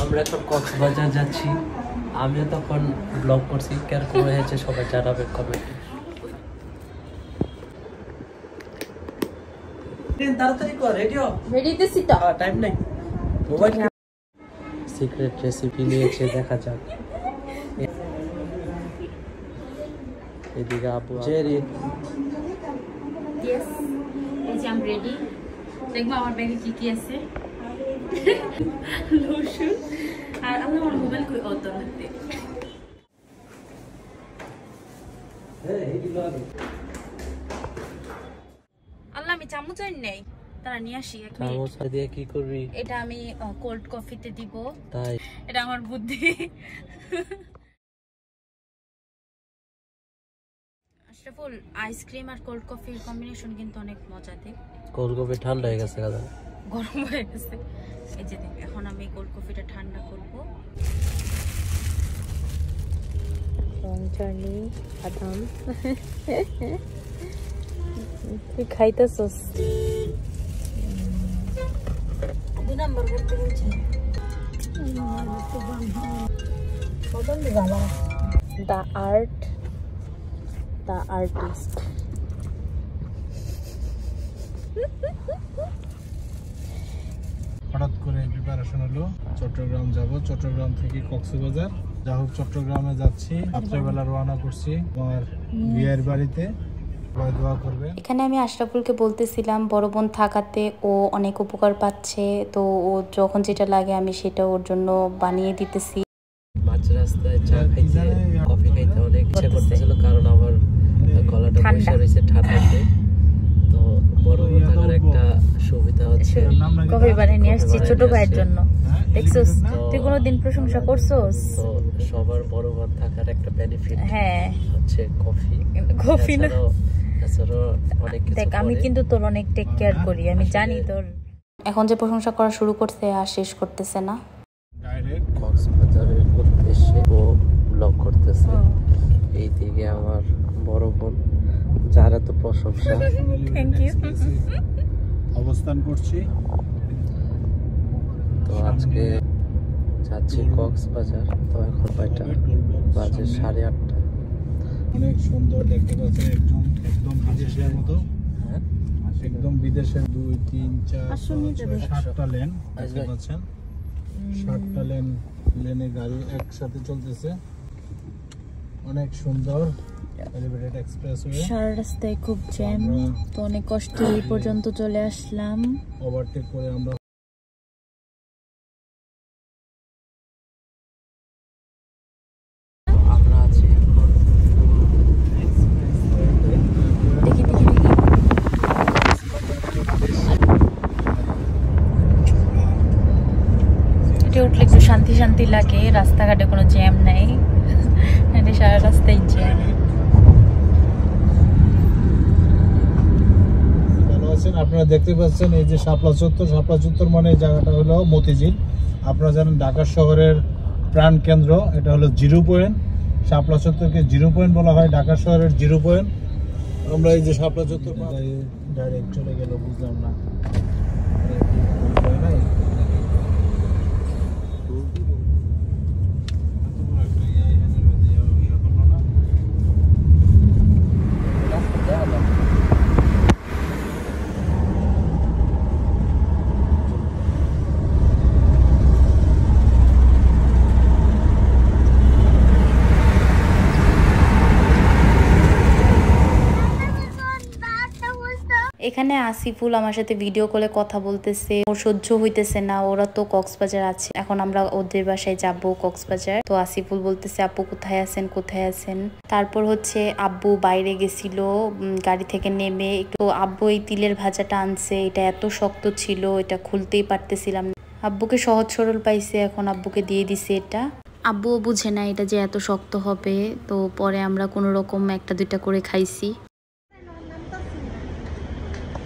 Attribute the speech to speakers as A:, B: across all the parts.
A: আমরা এখন কক্সবাজার যাচ্ছি। আমিও তখন ব্লগ করছি, কেরকম হয়েছে সবাই জানাবে কমেন্টে। তাড়াতাড়ি কর, রেডি দিছি তো, টাইম নাই। মোবাইল সিক্রেট রেসিপি নিয়েছে, দেখা যাক। এদিকে আপু জেরি,
B: ইয়েস এই যে আমি রেডি। দেখবো আমার ব্যাগে কি কি আছে। লোশন আর আল্লাহ আমার মোবাইল কই অত হাতে। আল্লাহ আমি চামচ আর নেই, তারা নিয়ে আসি। এক মিনিট,
A: চামচ দিয়ে কি করবি?
B: এটা আমি কোল্ড কফিতে দিব।
A: তাই
B: এটা আমার বুদ্ধি। আশরাফুল, আইসক্রিম আর কোল্ড কফির কম্বিনেশন কিন্তু অনেক মজা। দেখ
A: কোল্ড কফি ঠান্ডা হয়ে গেছে, দাদা
B: গরম হয়ে গেছে। এই যে দেখ, এখন আমি কোল্ড কফিটা ঠান্ডা করব। লং জার্নি আদাম, তুই খাইতেছস? 2 নাম্বার করতে বলছি। The art, the artist.
C: হঠাৎ করে প্রিপারেশন হলো চট্টগ্রাম যাব, চট্টগ্রাম থেকে কক্সবাজার। যা হোক চট্টগ্রামে যাচ্ছি, রাত্রেবেলা রওনা করছি আমার বিয়ের বাড়িতে। দোয়া করবেন।
D: এখানে আমি আশরাফুলকে বলতেছিলাম বড় বোন থাকাতে ও অনেক উপকার পাচ্ছে, তো ও যখন যেটা লাগে আমি সেটা ওর জন্য বানিয়ে দিতেছি।
A: মাঝ রাস্তায় চা খাইতে, কফি খাইতে অনেক ইচ্ছা করতেছিল, কারণ আমার গলাটা বসে রয়েছে ঠান্ডাতে। তো বড় বোন থাকার একটা সুবিধা হচ্ছে
B: কফি বানিয়ে নিয়ে আসছি ছোট ভাইয়ের জন্য। দেখছস, তুই কোনোদিন প্রশংসা করছস?
A: তো সবার বড় বোন থাকার একটা বেনিফিট
B: হ্যাঁ
A: হচ্ছে কফি।
B: কফি না,
A: এছাড়াও অনেক কিছু।
B: দেখ আমি কিন্তু তোর অনেক টেক কেয়ার করি, আমি জানি তোর।
D: এখন যে প্রশংসা করা শুরু করছে আর শেষ করতেছে না।
C: ডাইরেক্ট
A: কক্সবাজারের উদ্দেশ্যে ও ব্লগ করতেছে। এই দিকে আমার বড় বোন, যারা তো প্রশংসা।
B: Thank you.
C: অবস্থান করছি।
A: তো আজকে যাচ্ছি কক্সবাজার। তো এখন কয়টা বাজে? 8:30।
C: অনেক সুন্দর দেখতে পাচ্ছেন, একদম বিদেশের মতো।
A: হ্যাঁ,
C: একদম বিদেশের 2, 3, 4, 5, 6, 7টা লেন দেখতে পাচ্ছেন। 7টা লেনে গাড়ি একসাথে চলতেছে, অনেক সুন্দর। Elevated expressway.
B: সারা রাস্তায় খুব জ্যাম, তো অনেক কষ্টে এই পর্যন্ত চলে আসলাম।
C: ওভারটেক করে আমরা
A: আছি এখন
B: দেখি দেখি দেখি, এটা উঠলে একটু শান্তি শান্তি লাগে। রাস্তাঘাটে কোনো জ্যাম নাই, সারা রাস্তায় জ্যাম।
C: আপনারা দেখতে পাচ্ছেন এই যে শাপলা চত্বর মানে এই জায়গাটা হলো মতিঝিল। আপনারা জানেন ঢাকা শহরের প্রাণ কেন্দ্র, এটা হলো 0 পয়েন্ট। শাপলা চত্বরকে 0 পয়েন্ট বলা হয়, ঢাকা শহরের 0 পয়েন্ট। আমরা এই যে শাপলা চত্বর ডাইরেক্ট চলে গেল, বুঝলাম না।
D: এখানে আসিফুল আমার সাথে ভিডিও কলে কথা বলতেছে, ওর সহ্য হইতেছে না। ওরা তো কক্সবাজার আছে, এখন আমরা ওদের বাসায় যাব কক্সবাজার। তো আসিফুল বলতেছে আপু কোথায় আছেন কোথায় আছেন। তারপর হচ্ছে আব্বু বাইরে গেছিল গাড়ি থেকে নেমে, একটু আব্বু এই তিলের ভাজাটা আনছে, এটা এত শক্ত ছিল এটা খুলতেই পারতেছিলাম না। আব্বুকে সহজ সরল পাইছে, এখন আব্বুকে দিয়ে দিছে এটা। আব্বুও বুঝে না এটা যে এত শক্ত হবে, তো পরে আমরা কোনো রকম 1-2টা করে খাইছি।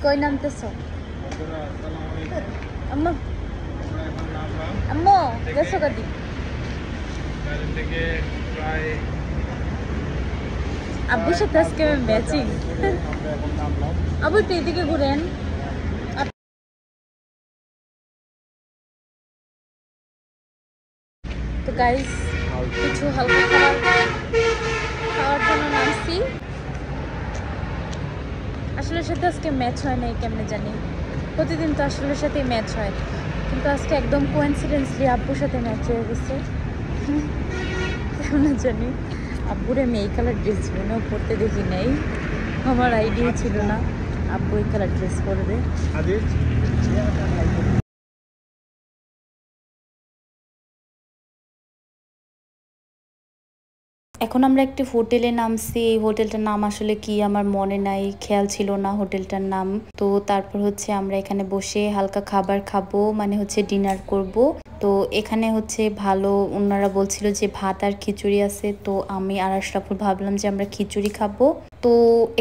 D: কই নামতেছ আম্মা? আম্মু গেছো কাদি? আব্বুর সাথে আজকে ম্যাচিং। আব্বু তো এদিকে ঘুরেন।
B: তো গাইস কিছু হালকা খাওয়ার জন্য নামছি। আসলে সাথে আজকে ম্যাচ হয় নাই, কেমনে জানি, প্রতিদিন তো আসলের সাথেই ম্যাচ হয়, কিন্তু আজকে একদম কোইন্সিডেন্সলি আব্বুর সাথে ম্যাচ হয়ে গেছে। কেমন জানি আব্বুরে আমি এই কালার ড্রেস মনেও পরতে দেখি নাই, আমার আইডিয়া ছিল না আব্বু এই কালার ড্রেস পরবে।
D: এখন আমরা একটি হোটেলে নামছি। এই হোটেলটার নাম আসলে কি আমার মনে নাই, খেয়াল ছিল না হোটেলটার নাম। তো তারপর হচ্ছে আমরা এখানে বসে হালকা খাবার খাবো, মানে হচ্ছে ডিনার করব। তো এখানে হচ্ছে ভালো, ওনারা বলছিল যে ভাত আর খিচুড়ি আছে। তো আমি আর আশরাফুল ভাবলাম যে আমরা খিচুড়ি খাবো। তো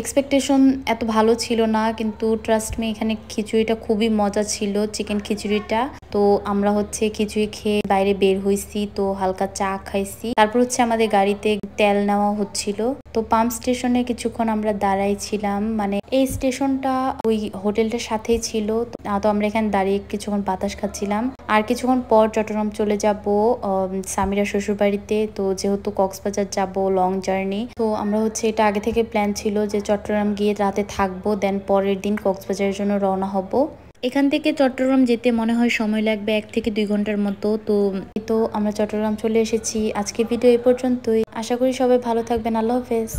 D: এক্সপেকটেশন এত ভালো ছিল না, কিন্তু ট্রাস্ট মি এখানে খিচুড়িটা খুবই মজা ছিল, চিকেন খিচুড়িটা। তো আমরা হচ্ছে খিচুড়ি খেয়ে বাইরে বের হয়েছি, তো হালকা চা খাইছি। তারপর হচ্ছে আমাদের গাড়িতে তেল নেওয়া হচ্ছিল। তো পাম্প স্টেশনে কিছুক্ষণ আমরা দাঁড়াই ছিলাম, মানে এই স্টেশনটা ওই হোটেলটার সাথেই ছিল। তো আমরা এখানে দাঁড়িয়ে কিছুক্ষণ বাতাস খাচ্ছিলাম। আর কিছুক্ষণ পর চট্টগ্রাম চলে যাব সামিরা শ্বশুর বাড়িতে। তো যেহেতু কক্সবাজার যাব, লং জার্নি, তো আমরা হচ্ছে এটা আগে থেকে প্ল্যান ছিল যে চট্টগ্রাম গিয়ে রাতে থাকবো, দেন পরের দিন কক্সবাজারের জন্য রওনা হব। এখান থেকে চট্টগ্রাম যেতে মনে হয় সময় লাগবে 1 থেকে 2 ঘন্টার মতো। তো আমরা চট্টগ্রাম চলে এসেছি। আজকে ভিডিও এই পর্যন্তই। আশা করি সবাই ভালো থাকবেন। আল্লাহ হাফেজ।